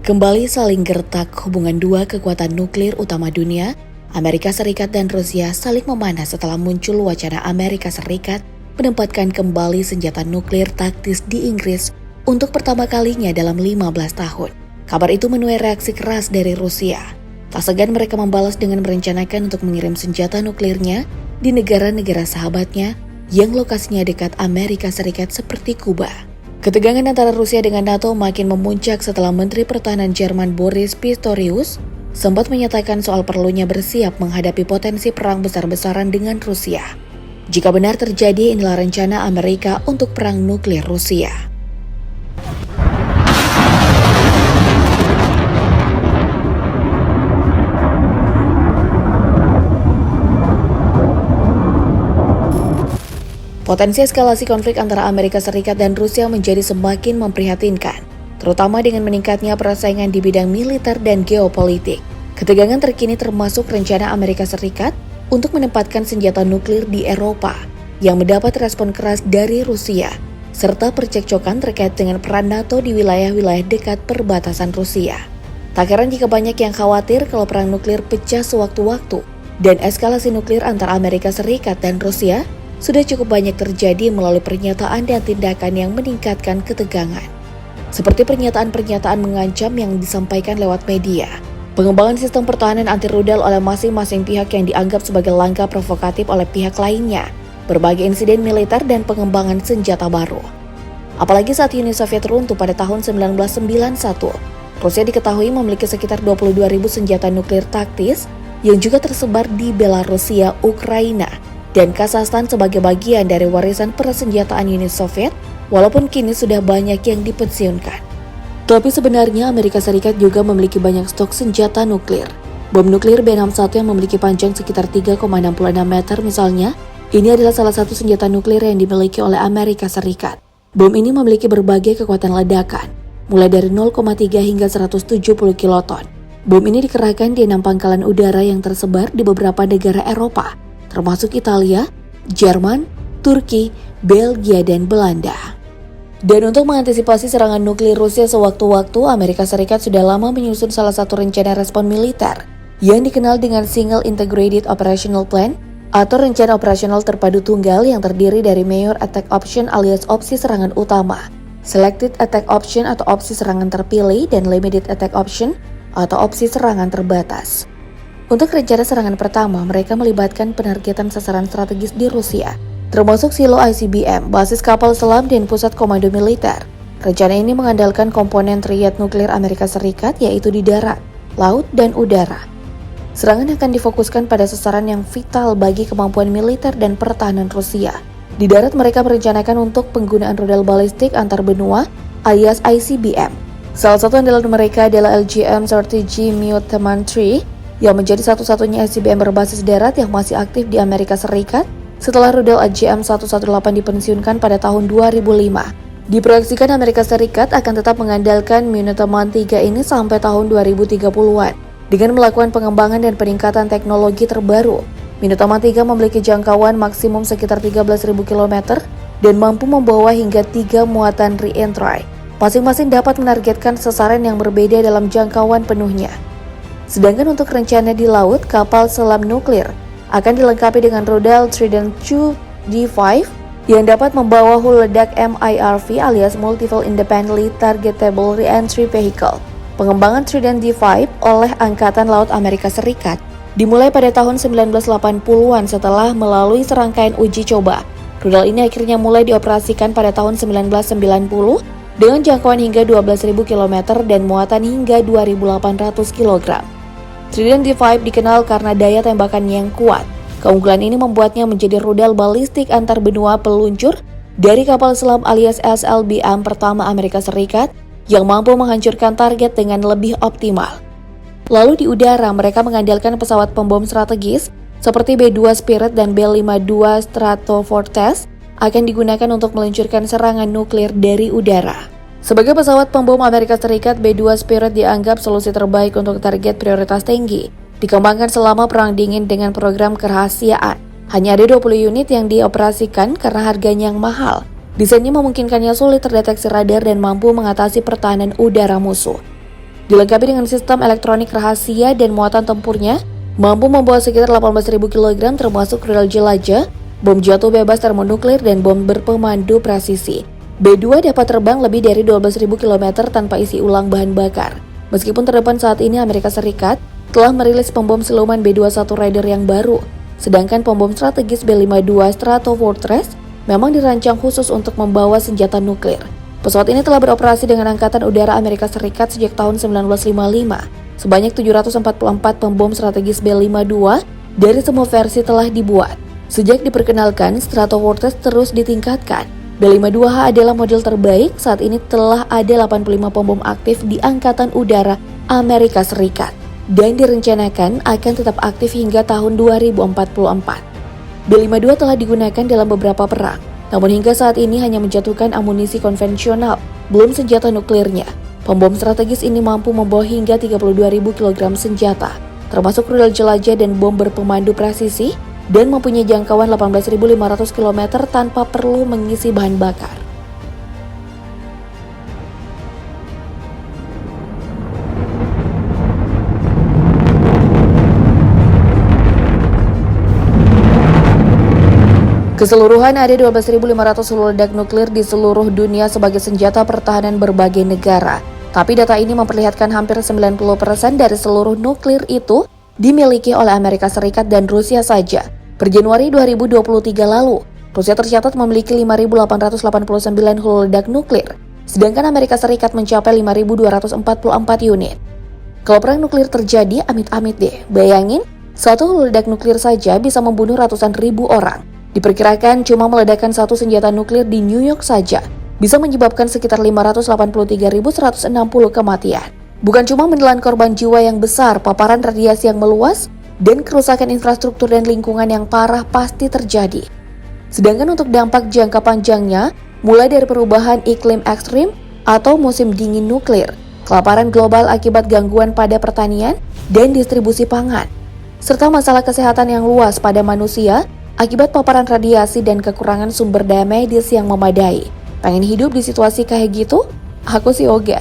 Kembali saling gertak hubungan dua kekuatan nuklir utama dunia, Amerika Serikat dan Rusia saling memanas setelah muncul wacana Amerika Serikat menempatkan kembali senjata nuklir taktis di Inggris untuk pertama kalinya dalam 15 tahun. Kabar itu menuai reaksi keras dari Rusia. Tak segan mereka membalas dengan merencanakan untuk mengirim senjata nuklirnya di negara-negara sahabatnya yang lokasinya dekat Amerika Serikat seperti Kuba. Ketegangan antara Rusia dengan NATO makin memuncak setelah Menteri Pertahanan Jerman Boris Pistorius sempat menyatakan soal perlunya bersiap menghadapi potensi perang besar-besaran dengan Rusia. Jika benar terjadi, inilah rencana Amerika untuk perang nuklir Rusia. Potensi eskalasi konflik antara Amerika Serikat dan Rusia menjadi semakin memprihatinkan, terutama dengan meningkatnya persaingan di bidang militer dan geopolitik. Ketegangan terkini termasuk rencana Amerika Serikat untuk menempatkan senjata nuklir di Eropa yang mendapat respon keras dari Rusia, serta percekcokan terkait dengan peran NATO di wilayah-wilayah dekat perbatasan Rusia. Tak heran jika banyak yang khawatir kalau perang nuklir pecah sewaktu-waktu dan eskalasi nuklir antara Amerika Serikat dan Rusia sudah cukup banyak terjadi melalui pernyataan dan tindakan yang meningkatkan ketegangan. Seperti pernyataan-pernyataan mengancam yang disampaikan lewat media, pengembangan sistem pertahanan anti-rudal oleh masing-masing pihak yang dianggap sebagai langkah provokatif oleh pihak lainnya, berbagai insiden militer dan pengembangan senjata baru. Apalagi saat Uni Soviet runtuh pada tahun 1991, Rusia diketahui memiliki sekitar 22.000 senjata nuklir taktis yang juga tersebar di Belarusia, Ukraina, dan Kazakhstan sebagai bagian dari warisan persenjataan Uni Soviet, walaupun kini sudah banyak yang dipensiunkan. Tapi sebenarnya Amerika Serikat juga memiliki banyak stok senjata nuklir. Bom nuklir B61 yang memiliki panjang sekitar 3,66 meter misalnya, ini adalah salah satu senjata nuklir yang dimiliki oleh Amerika Serikat. Bom ini memiliki berbagai kekuatan ledakan, mulai dari 0,3 hingga 170 kiloton. Bom ini dikerahkan di 6 pangkalan udara yang tersebar di beberapa negara Eropa, termasuk Italia, Jerman, Turki, Belgia, dan Belanda. Dan untuk mengantisipasi serangan nuklir Rusia sewaktu-waktu, Amerika Serikat sudah lama menyusun salah satu rencana respon militer yang dikenal dengan Single Integrated Operational Plan atau rencana operasional terpadu tunggal yang terdiri dari Major Attack Option alias opsi serangan utama, Selected Attack Option atau opsi serangan terpilih, dan Limited Attack Option atau opsi serangan terbatas. Untuk rencana serangan pertama, mereka melibatkan penargetan sasaran strategis di Rusia, termasuk silo ICBM, basis kapal selam, dan pusat komando militer. Rencana ini mengandalkan komponen triad nuklir Amerika Serikat, yaitu di darat, laut, dan udara. Serangan akan difokuskan pada sasaran yang vital bagi kemampuan militer dan pertahanan Rusia. Di darat, mereka merencanakan untuk penggunaan rudal balistik antar benua alias ICBM. Salah satu andalan mereka adalah LGM-30G Myotaman III, yang menjadi satu-satunya ICBM berbasis darat yang masih aktif di Amerika Serikat setelah rudal AGM-118 dipensiunkan pada tahun 2005. Diproyeksikan Amerika Serikat akan tetap mengandalkan Myotaman III ini sampai tahun 2030-an dengan melakukan pengembangan dan peningkatan teknologi terbaru. Myotaman III memiliki jangkauan maksimum sekitar 13.000 km dan mampu membawa hingga 3 muatan re-entry. Masing-masing dapat menargetkan sasaran yang berbeda dalam jangkauan penuhnya. Sedangkan untuk rencana di laut, kapal selam nuklir akan dilengkapi dengan rudal Trident II D5 yang dapat membawa hulu ledak MIRV alias Multiple Independently Targetable Re-entry Vehicle. Pengembangan Trident D5 oleh Angkatan Laut Amerika Serikat dimulai pada tahun 1980-an setelah melalui serangkaian uji coba. Rudal ini akhirnya mulai dioperasikan pada tahun 1990 dengan jangkauan hingga 12.000 km dan muatan hingga 2.800 kg. Trident D5 dikenal karena daya tembakan yang kuat. Keunggulan ini membuatnya menjadi rudal balistik antar benua peluncur dari kapal selam alias SLBM pertama Amerika Serikat yang mampu menghancurkan target dengan lebih optimal. Lalu di udara, mereka mengandalkan pesawat pembom strategis seperti B-2 Spirit dan B-52 Stratofortress akan digunakan untuk meluncurkan serangan nuklir dari udara. Sebagai pesawat pembom Amerika Serikat, B-2 Spirit dianggap solusi terbaik untuk target prioritas tinggi. Dikembangkan selama Perang Dingin dengan program kerahasiaan. Hanya ada 20 unit yang dioperasikan karena harganya yang mahal. Desainnya memungkinkannya sulit terdeteksi radar dan mampu mengatasi pertahanan udara musuh. Dilengkapi dengan sistem elektronik rahasia dan muatan tempurnya, mampu membawa sekitar 18.000 kg termasuk rudal jelajah, bom jatuh bebas termonuklir, dan bom berpemandu presisi. B-2 dapat terbang lebih dari 12.000 km tanpa isi ulang bahan bakar. Meskipun terdepan saat ini Amerika Serikat telah merilis pembom siluman B-21 Raider yang baru, sedangkan pembom strategis B-52 Stratofortress memang dirancang khusus untuk membawa senjata nuklir. Pesawat ini telah beroperasi dengan Angkatan Udara Amerika Serikat sejak tahun 1955. Sebanyak 744 pembom strategis B-52 dari semua versi telah dibuat. Sejak diperkenalkan, Stratofortress terus ditingkatkan. B-52H adalah model terbaik. Saat ini telah ada 85 pembom aktif di Angkatan Udara Amerika Serikat dan direncanakan akan tetap aktif hingga tahun 2044. B-52 telah digunakan dalam beberapa perang, namun hingga saat ini hanya menjatuhkan amunisi konvensional, belum senjata nuklirnya. Pembom strategis ini mampu membawa hingga 32.000 kg senjata, termasuk rudal jelajah dan bom berpemandu presisi, dan mempunyai jangkauan 18.500 km tanpa perlu mengisi bahan bakar. Keseluruhan ada 12.500 hulu ledak nuklir di seluruh dunia sebagai senjata pertahanan berbagai negara. Tapi data ini memperlihatkan hampir 90% dari seluruh nuklir itu dimiliki oleh Amerika Serikat dan Rusia saja. Per Januari 2023 lalu, Rusia tercatat memiliki 5.889 hulu ledak nuklir, sedangkan Amerika Serikat mencapai 5.244 unit. Kalau perang nuklir terjadi, amit-amit deh. Bayangin, satu hulu ledak nuklir saja bisa membunuh ratusan ribu orang. Diperkirakan cuma meledakkan satu senjata nuklir di New York saja bisa menyebabkan sekitar 583.160 kematian. Bukan cuma menelan korban jiwa yang besar, paparan radiasi yang meluas, dan kerusakan infrastruktur dan lingkungan yang parah pasti terjadi. Sedangkan untuk dampak jangka panjangnya, mulai dari perubahan iklim ekstrim atau musim dingin nuklir, kelaparan global akibat gangguan pada pertanian dan distribusi pangan, serta masalah kesehatan yang luas pada manusia akibat paparan radiasi dan kekurangan sumber daya medis yang memadai. Pengen hidup di situasi kayak gitu? Aku sih oga.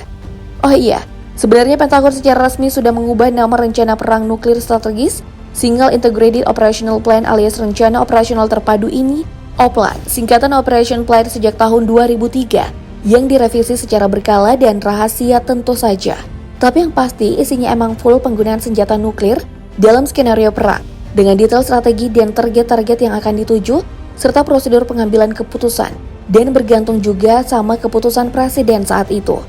Oh iya, sebenarnya Pentagon secara resmi sudah mengubah nama rencana perang nuklir strategis Single Integrated Operational Plan alias Rencana Operasional Terpadu ini, OPLAN, singkatan Operation Plan sejak tahun 2003, yang direvisi secara berkala dan rahasia tentu saja. Tapi yang pasti isinya emang full penggunaan senjata nuklir dalam skenario perang, dengan detail strategi dan target-target yang akan dituju, serta prosedur pengambilan keputusan, dan bergantung juga sama keputusan presiden saat itu.